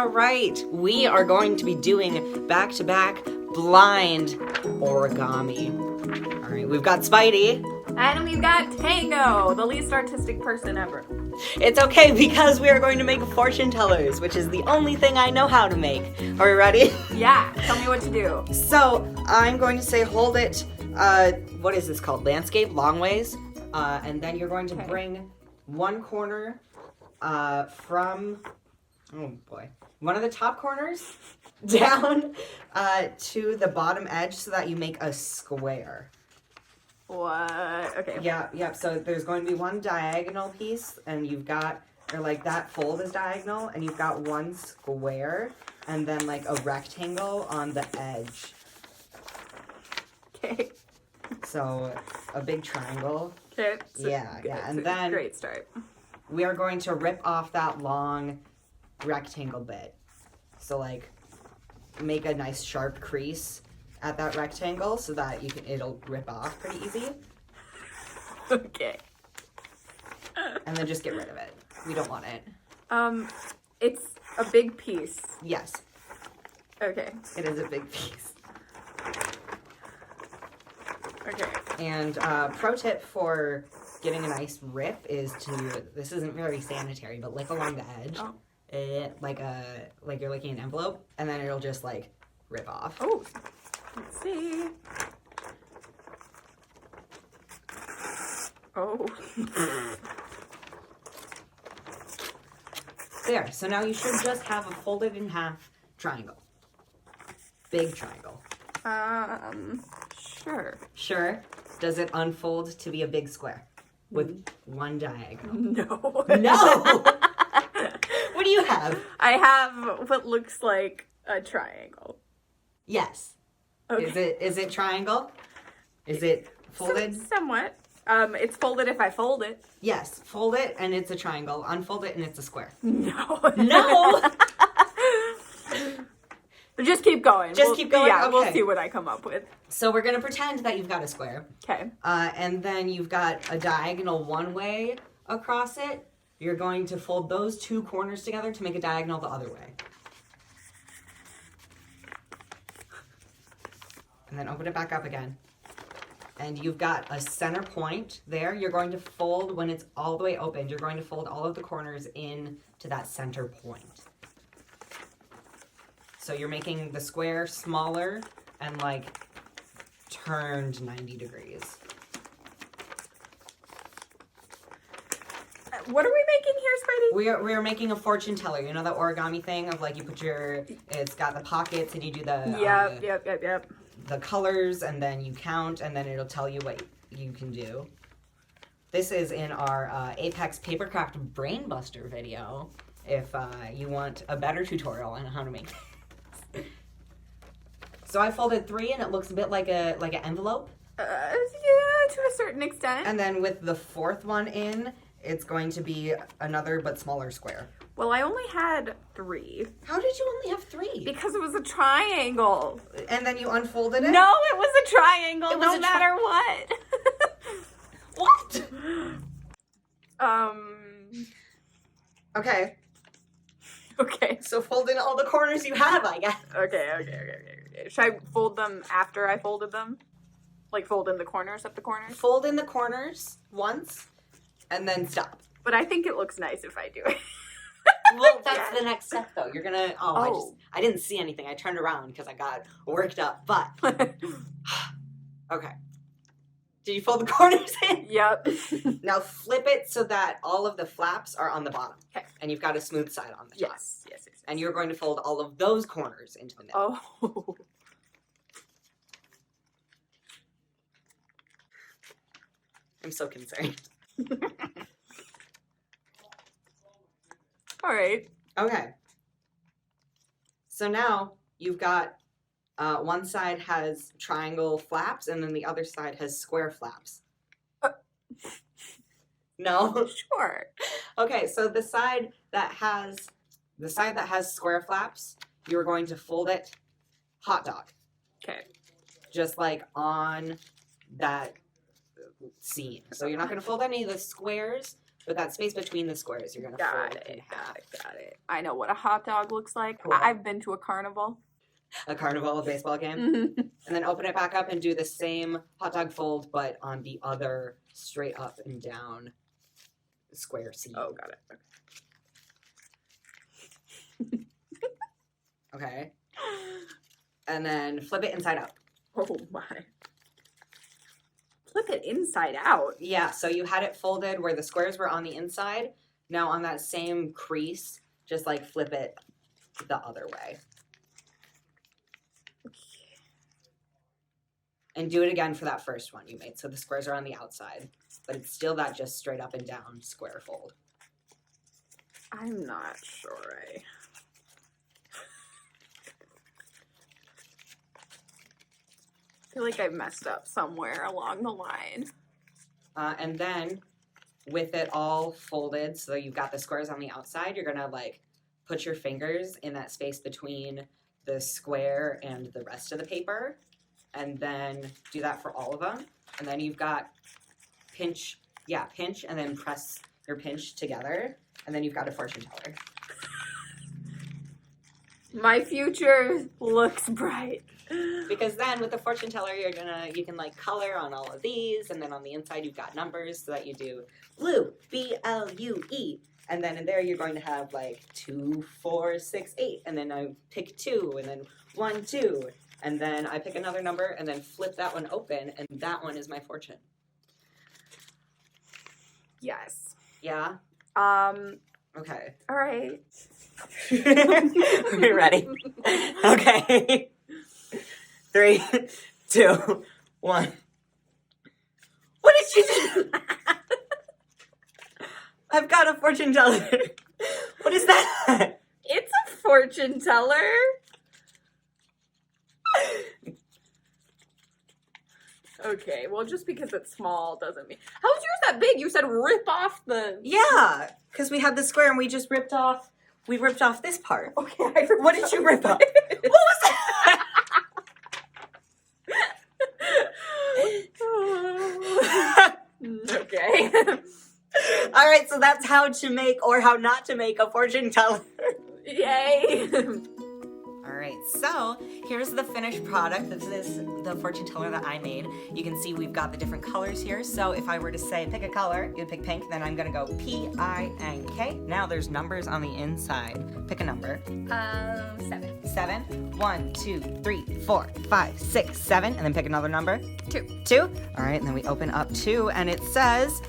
All right, we are going to be doing back-to-back blind origami. All right, we've got Spidey. And we've got Tango, the least artistic person ever. It's okay because we are going to make fortune tellers, which is the only thing I know how to make. Are we ready? Yeah, tell me what to do. So, I'm going to say hold it, what is this called? Landscape, long ways. And then you're going to bring one corner from, oh boy, one of the top corners down to the bottom edge so that you make a square. What? Okay. Yeah. So there's going to be one diagonal piece, and you've got, or like that fold is diagonal, and you've got one square, and then like a rectangle on the edge. Okay. So a big triangle. Okay. Yeah. And then great start. we are going to rip off that long rectangle bit. So like make a nice sharp crease at that rectangle so that it'll rip off pretty easy. Okay. And then just get rid of it. We don't want it. It's a big piece. Yes, Okay. it is a big piece. Okay. And pro tip for getting a nice rip is this isn't very sanitary, but lick along the edge. Oh. Like you're licking an envelope, and then it'll just like rip off. Oh. Let's see. Oh. There, so now you should just have a folded in half triangle. Big triangle. Sure. Sure. Does it unfold to be a big square with one diagonal? No. No! What do you have? I have what looks like a triangle. Yes. Okay. Is it triangle? Is it folded? Somewhat. It's folded if I fold it. Yes. Fold it and it's a triangle. Unfold it and it's a square. No. No! Just keep going. Keep going? Yeah, Okay. We'll see what I come up with. So we're going to pretend that you've got a square. Okay. And then you've got a diagonal one way across it. You're going to fold those two corners together to make a diagonal the other way. And then open it back up again. And you've got a center point there. You're going to fold, when it's all the way opened, you're going to fold all of the corners in to that center point. So you're making the square smaller and like turned 90 degrees. What are we making here, Spidey? We are making a fortune teller. You know that origami thing of like you put it's got the pockets and you do the Yep. the colors, and then you count, and then it'll tell you what you can do. This is in our Apex Papercraft Brainbuster video. If you want a better tutorial on how to make this. So I folded 3, and it looks a bit like an envelope. Yeah, to a certain extent. And then with the 4th one in, it's going to be another but smaller square. Well, I only had 3. How did you only have 3? Because it was a triangle. And then you unfolded it? No, it was a triangle, It was no matter what. What? Okay. Okay. So fold in all the corners you have, I guess. Okay. Should I fold them after I folded them? Like fold in the corners of the corners? Fold in the corners once, and then stop. But I think it looks nice if I do it. Well, that's the next step, though. You're gonna. I didn't see anything. I turned around because I got worked up. But okay. Did you fold the corners in? Yep. Now flip it so that all of the flaps are on the bottom. Okay. And you've got a smooth side on the top. Yes. And you're going to fold all of those corners into the middle. Oh. I'm so concerned. All right. Okay. So now you've got one side has triangle flaps, and then the other side has square flaps. No? Sure. Okay, so the side that has square flaps, you're going to fold it hot dog. Okay. Just like on that seam. So you're not going to fold any of the squares, With that space between the squares, you're gonna fold in half. Got it. I know what a hot dog looks like. Cool. I've been to a carnival. A carnival, a baseball game. Mhm. And then open it back up and do the same hot dog fold, but on the other straight up and down square seam. Oh, got it. Okay. And then flip it inside out. Oh my. Flip it inside out. Yeah, so you had it folded where the squares were on the inside. Now on that same crease, just like flip it the other way. And do it again for that first one you made. So the squares are on the outside, but it's still that just straight up and down square fold. I'm not sure. I feel like I messed up somewhere along the line. And then with it all folded, so you've got the squares on the outside, you're gonna like put your fingers in that space between the square and the rest of the paper, and then do that for all of them. And then you've got pinch, and then press your pinch together, and then you've got a fortune teller. My future looks bright. Because then with the fortune teller, you can like color on all of these, and then on the inside you've got numbers so that you do blue, BLUE, and then in there you're going to have like 2, 4, 6, 8, and then I pick 2, and then 1, 2, and then I pick another number, and then flip that one open, and that one is my fortune. Yes. Yeah. Okay. All right. We're ready. Okay. 3, 2, 1. What did she do? I've got a fortune teller. What is that? It's a fortune teller. Okay, well, just because it's small doesn't mean... How is yours that big? You said rip off the... Yeah, because we had the square and we just ripped off this part. Okay, What did you rip off? What was that? Okay. All right, so that's how to make or how not to make a fortune teller. Yay. All right, so here's the finished product. This is the fortune teller that I made. You can see we've got the different colors here. So if I were to say pick a color, you'd pick pink, then I'm gonna go P-I-N-K. Now there's numbers on the inside. Pick a number. 7. 7. 1, 2, 3, 4, 5, 6, 7, and then pick another number. 2. 2. All right, and then we open up 2, and it says,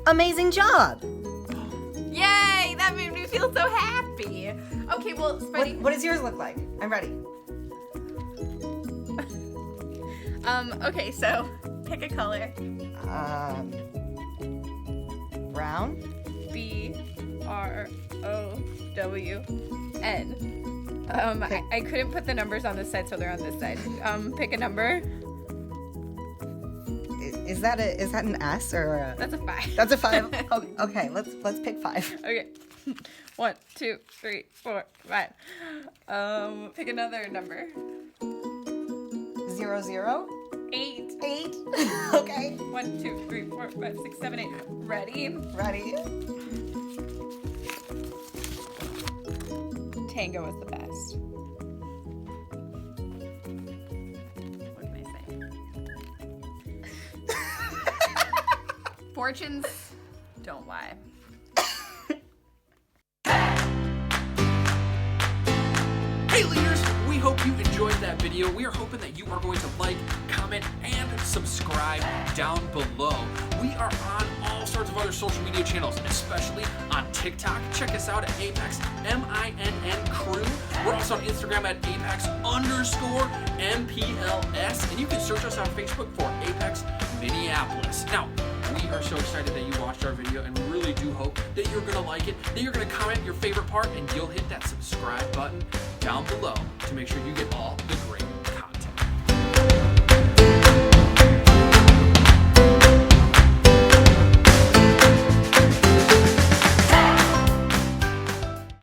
amazing job. Yay, that made me feel so happy. Okay, well, Spidey... What does yours look like? I'm ready. Okay, so pick a color. Brown. B-R-O-W-N. I couldn't put the numbers on this side, so they're on this side. Pick a number. Is that an S or a... That's a 5. That's a 5. Oh, okay, let's pick 5. Okay. 1, 2, 3, 4, 5. Pick another number. 0, 0. 8. 8. Okay. 1, 2, 3, 4, 5, 6, 7, 8. Ready? Ready? Tango is the best. What can I say? Fortunes don't lie. Hey leaders, we hope you enjoyed that video. We are hoping that you are going to like, comment, and subscribe down below. We are on all sorts of other social media channels, especially on TikTok. Check us out at Apex MINN Crew. We're also on Instagram at Apex_MPLS, and you can search us on Facebook for Apex Minneapolis. Now, we are so excited that you watched our video, and we really do hope that you're gonna like it, that you're gonna comment your favorite part, and you'll hit that subscribe button down below to make sure you get all the